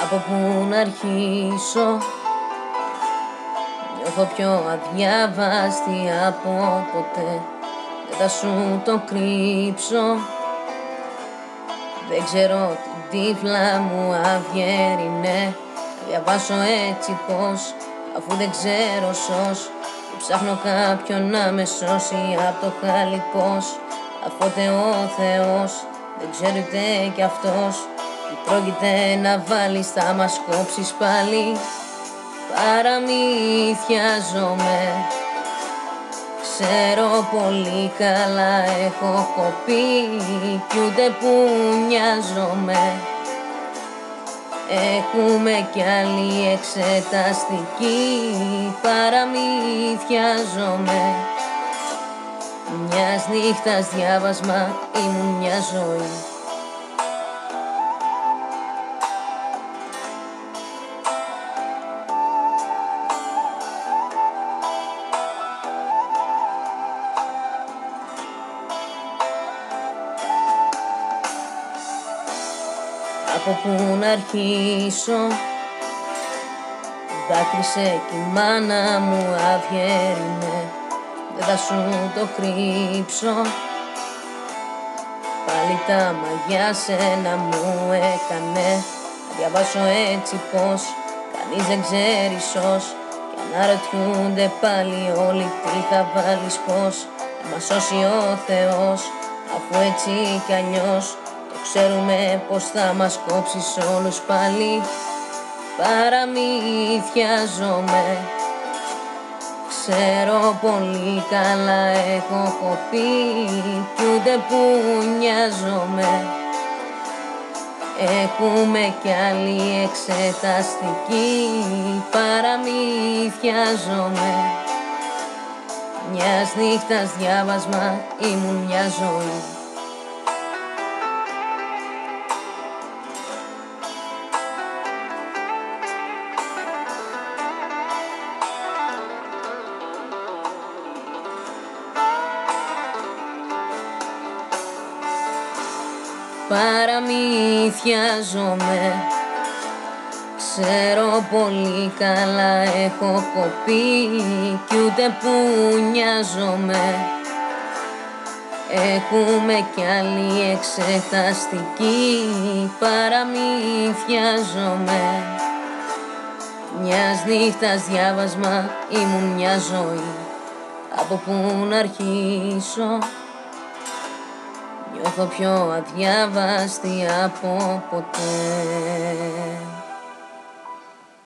Από πού να αρχίσω? Νιώθω πιο αδιάβαστη από ποτέ. Δεν θα σου το κρύψω. Δεν ξέρω την τύφλα μου αυγέρινε. Να διαβάσω έτσι πως, αφού δεν ξέρω σως. Και ψάχνω κάποιον να με σώσει απ' το χάλι πως. Αφού ο Θεός δεν ξέρει ούτε κι αυτός τι πρόκειται να βάλεις, θα μας κόψεις πάλι. Παραμύθιαζομαι, ξέρω πολύ καλά έχω κοπεί κι ούτε που νοιάζομαι. Έχουμε κι άλλη εξεταστική. Παραμύθιαζομαι, μιας νύχτας διάβασμα ήμουν μια ζωή. Από πού να αρχίσω? Δάκρυσε κι η μάνα μου αυγέρινε. Δεν θα σου το κρύψω. Πάλι τα μαγιά σένα μου έκανε. Να διαβάσω έτσι πως κανείς δεν ξέρει σως. Κι αναρωτιούνται πάλι όλοι τι θα βάλεις πως. Να μας σώσει ο Θεός, αφού έτσι κι αλλιώς ξέρουμε πως θα μας κόψεις όλους πάλι. Παραμύθιαζομαι, ξέρω πολύ καλά έχω κοπεί κι ούτε που νοιάζομαι. Έχουμε κι άλλη εξεταστική. Παραμύθιαζομαι, μιας νύχτας διάβασμα ήμουν μια ζωή. Παραμύθιαζομαι, ξέρω πολύ καλά έχω κοπεί κι ούτε που νοιάζομαι. Έχουμε κι άλλη εξεταστική. Παραμύθιαζομαι, μιας νύχτας διάβασμα ήμουν μια ζωή. Από πού να αρχίσω? Νιώθω πιο αδιάβαστη από ποτέ.